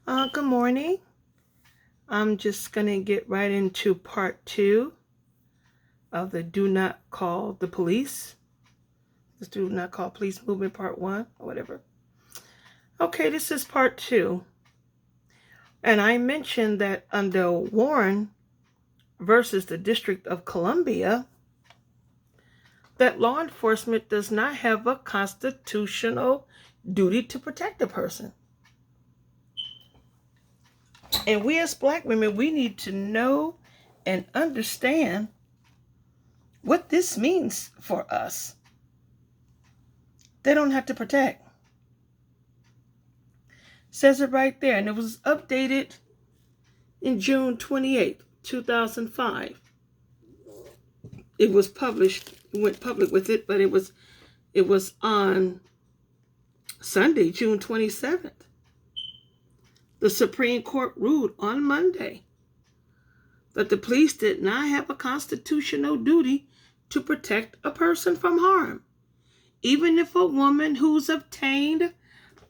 Good morning. I'm just going to get right into part 2 of the Do Not Call the Police. This Do Not Call Police Movement part 1 or whatever. Okay, this is part 2. And I mentioned that under Warren versus the District of Columbia, that law enforcement does not have a constitutional duty to protect a person. And we as Black women, we need to know and understand what this means for us. They don't have to protect. Says it right there. And it was updated in June 28th, 2005. It was published, went public with it, but it was on Sunday, June 27th. The Supreme Court ruled on Monday that the police did not have a constitutional duty to protect a person from harm, even if a woman who's obtained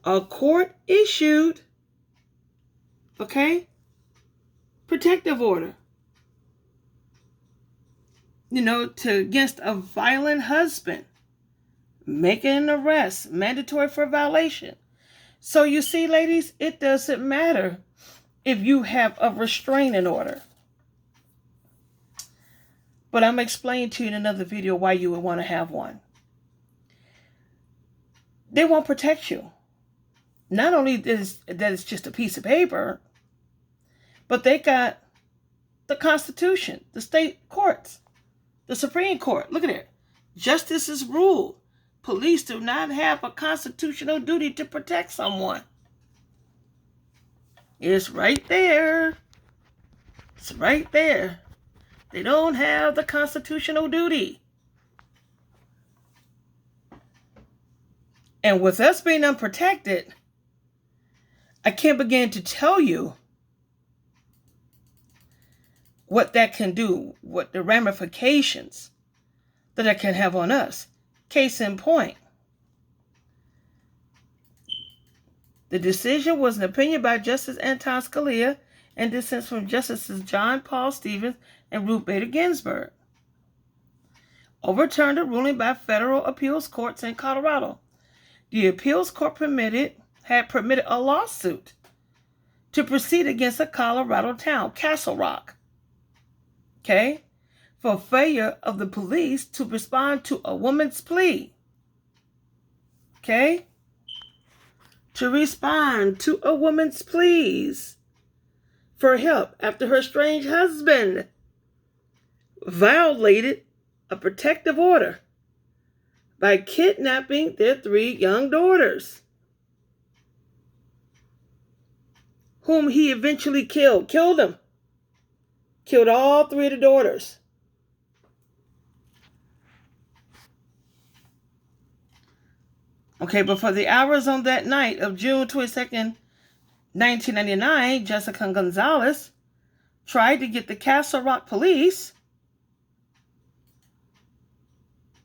a court-issued, protective order, against a violent husband, making an arrest, mandatory for violation. So you see, ladies, it doesn't matter if you have a restraining order. But I'm explaining to you in another video why you would want to have one. They won't protect you. Not only that it's just a piece of paper, but they got the Constitution, the state courts, the Supreme Court. Look at it. Justice is ruled. Police do not have a constitutional duty to protect someone. It's right there. It's right there. They don't have the constitutional duty. And with us being unprotected, I can't begin to tell you what that can do, what the ramifications that it can have on us. Case in point, the decision was an opinion by Justice Anton Scalia and dissents from Justices John Paul Stevens and Ruth Bader Ginsburg. Overturned a ruling by federal appeals courts in Colorado. The appeals court had permitted a lawsuit to proceed against a Colorado town, Castle Rock, for failure of the police to respond to a woman's plea. To respond to a woman's pleas for help after her estranged husband violated a protective order by kidnapping their 3 young daughters, whom he eventually killed them. Killed all 3 of the daughters. But for the hours on that night of June 22nd, 1999, Jessica Gonzalez tried to get the Castle Rock police,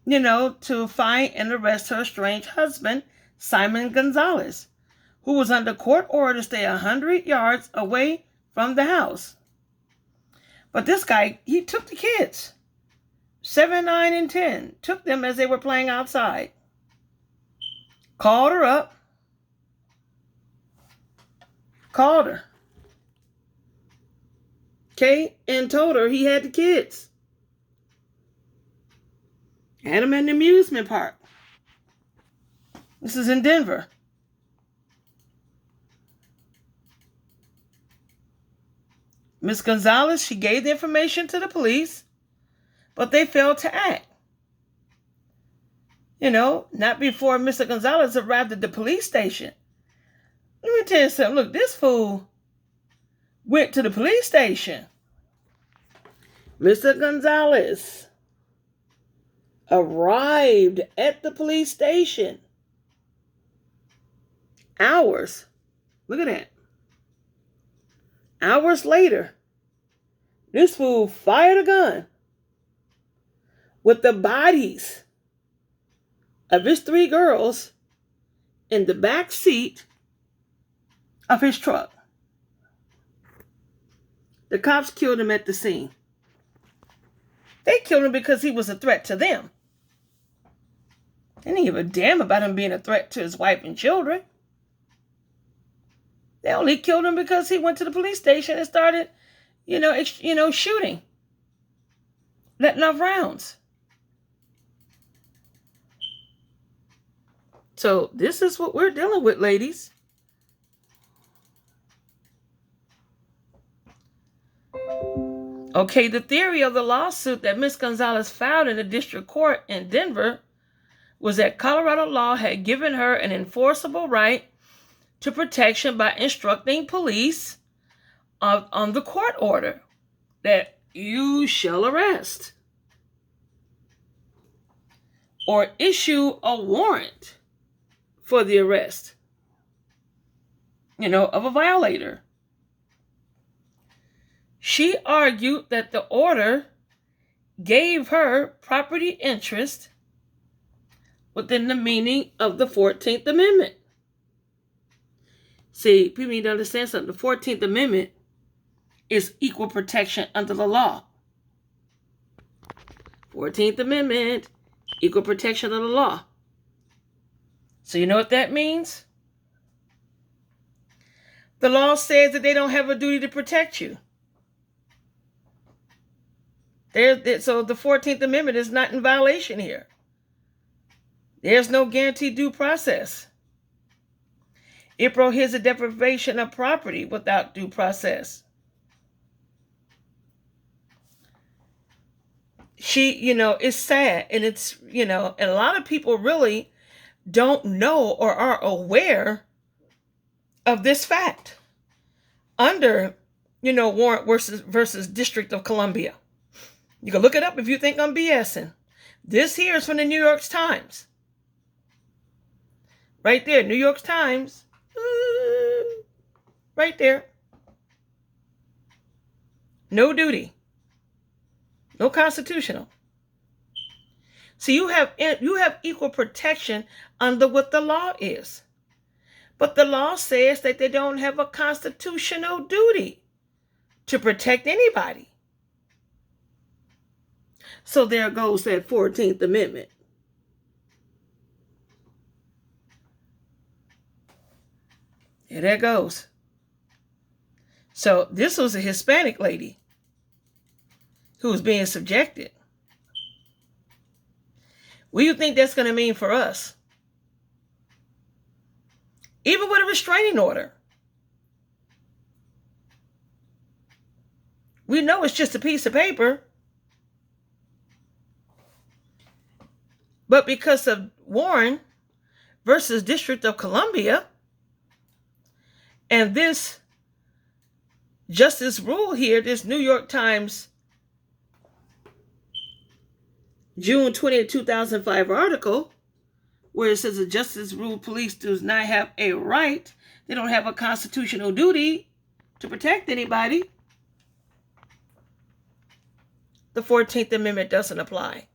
to find and arrest her estranged husband, Simon Gonzalez, who was under court order to stay 100 yards away from the house. But this guy, he took the kids, 7, 9, and 10, took them as they were playing outside. Called her up. And told her he had the kids. Had them in the amusement park. This is in Denver. Miss Gonzalez, she gave the information to the police, but they failed to act. Not before Mr. Gonzalez arrived at the police station. Let me tell you something. Look, this fool went to the police station. Mr. Gonzalez arrived at the police station. Hours. Look at that. Hours later, this fool fired a gun with the bodies of his 3 girls in the back seat of his truck. The cops killed him at the scene. They killed him because he was a threat to them. They didn't give a damn about him being a threat to his wife and children. They only killed him because he went to the police station and started, shooting, letting off rounds. So this is what we're dealing with, ladies. Okay, the theory of the lawsuit that Ms. Gonzalez filed in the district court in Denver was that Colorado law had given her an enforceable right to protection by instructing police on the court order that you shall arrest or issue a warrant for the arrest, of a violator. She argued that the order gave her property interest within the meaning of the 14th Amendment. See, people need to understand something. The 14th Amendment is equal protection under the law. 14th Amendment, equal protection under the law. So you know what that means? The law says that they don't have a duty to protect you. So the 14th Amendment is not in violation here. There's no guaranteed due process. It prohibits the deprivation of property without due process. It's sad. And it's, and a lot of people really don't know or are aware of this fact. Under, Warrant versus District of Columbia. You can look it up if you think I'm BSing. This here is from the New York Times. Right there, New York Times. Right there. No duty. No constitutional. So you have equal protection under what the law is. But the law says that they don't have a constitutional duty to protect anybody. So there goes that 14th Amendment. There that goes. So this was a Hispanic lady who was being subjected. What do you think that's going to mean for us? Even with a restraining order. We know it's just a piece of paper. But because of Warren versus District of Columbia, and this justice rule here, this New York Times June 20, 2005 article, where it says the justice rule police does not have a right, they don't have a constitutional duty to protect anybody, the 14th Amendment doesn't apply.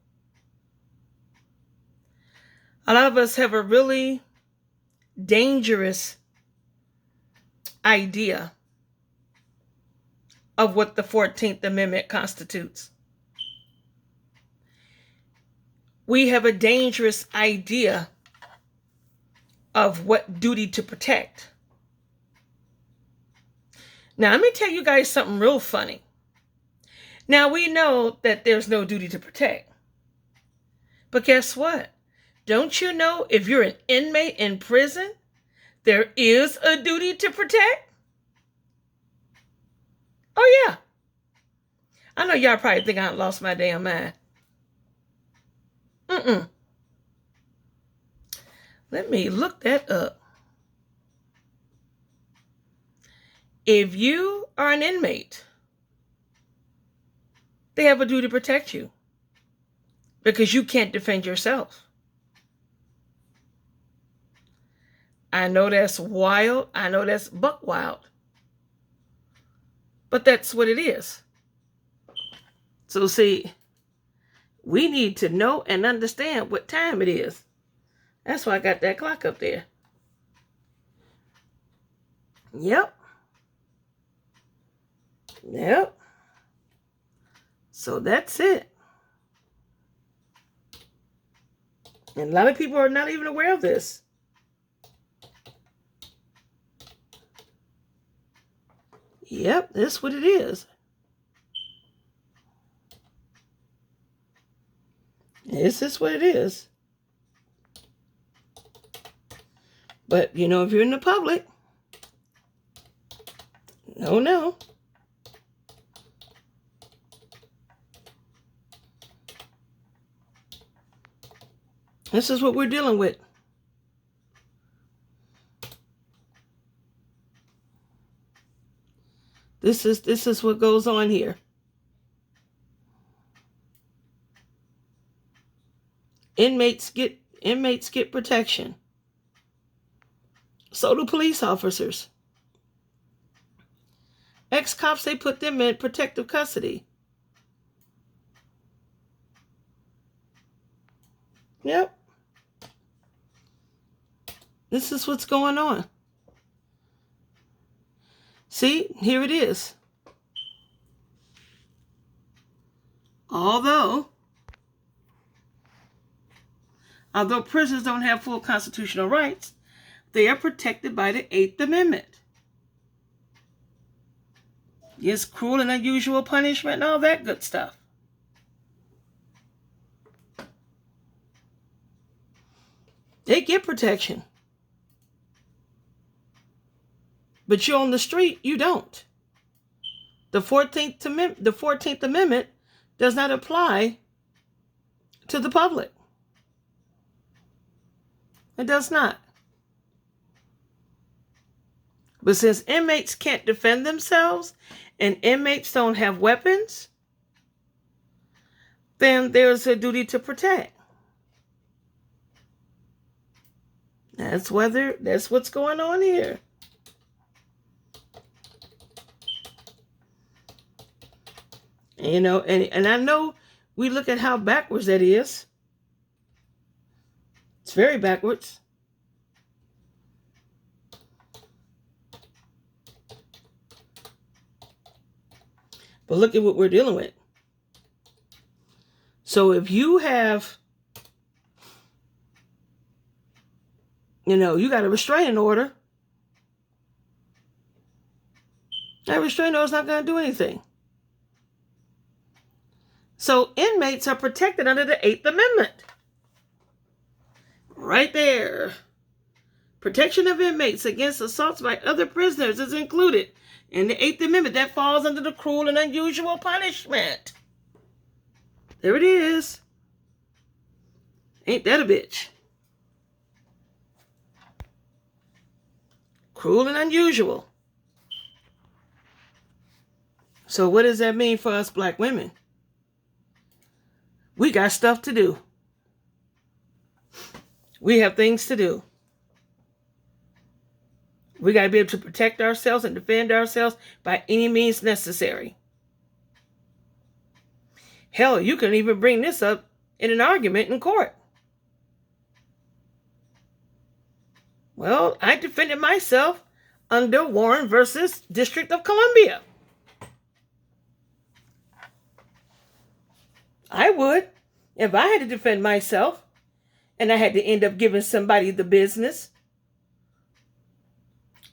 A lot of us have a really dangerous idea of what the 14th Amendment constitutes. We have a dangerous idea of what duty to protect. Now, let me tell you guys something real funny. Now, we know that there's no duty to protect. But guess what? Don't you know if you're an inmate in prison, there is a duty to protect? Oh, yeah. I know y'all probably think I lost my damn mind. Let me look that up. If you are an inmate, they have a duty to protect you because you can't defend yourself. I know that's wild. I know that's buck wild. But that's what it is. So see, we need to know and understand what time it is. That's why I got that clock up there. Yep. Yep. So that's it. And a lot of people are not even aware of this. Yep, that's what it is. This is what it is. But, if you're in the public, no. This is what we're dealing with. This is what goes on here. Inmates get protection. So do police officers. Ex-cops, they put them in protective custody. Yep. This is what's going on. See, here it is. Although prisoners don't have full constitutional rights, they are protected by the 8th Amendment. Yes, cruel and unusual punishment and all that good stuff. They get protection. But you're on the street, you don't. The 14th Amendment does not apply to the public. It does not. But since inmates can't defend themselves and inmates don't have weapons, then there's a duty to protect. That's what's going on here. And I know we look at how backwards that is. It's very backwards. But look at what we're dealing with. So if you have, you got a restraining order, that restraining order is not going to do anything. So inmates are protected under the 8th Amendment. Right there. Protection of inmates against assaults by other prisoners is included in the 8th Amendment. That falls under the cruel and unusual punishment. There it is. Ain't that a bitch? Cruel and unusual. So what does that mean for us black women? We got stuff to do. We have things to do. We got to be able to protect ourselves and defend ourselves by any means necessary. Hell, you can even bring this up in an argument in court. Well, I defended myself under Warren versus District of Columbia. I would, if I had to defend myself and I had to end up giving somebody the business.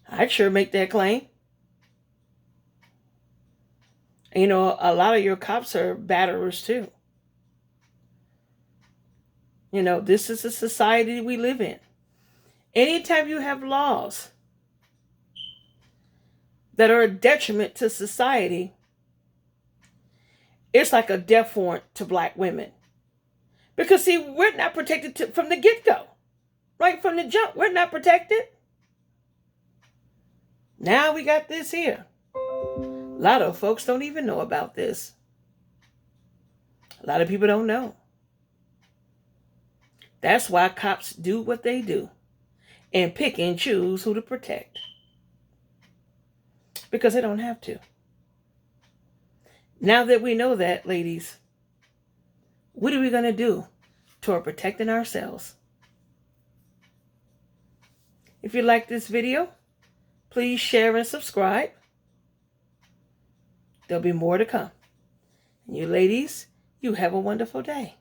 I'd sure make that claim. A lot of your cops are batterers too. This is the society we live in. Anytime you have laws that are a detriment to society, it's like a death warrant to black women. Because, see, we're not protected from the get-go. Right from the jump, we're not protected. Now we got this here. A lot of folks don't even know about this. A lot of people don't know. That's why cops do what they do and pick and choose who to protect. Because they don't have to. Now that we know that, ladies, what are we going to do toward protecting ourselves? If you like this video, please share and subscribe. There'll be more to come. And you ladies, you have a wonderful day.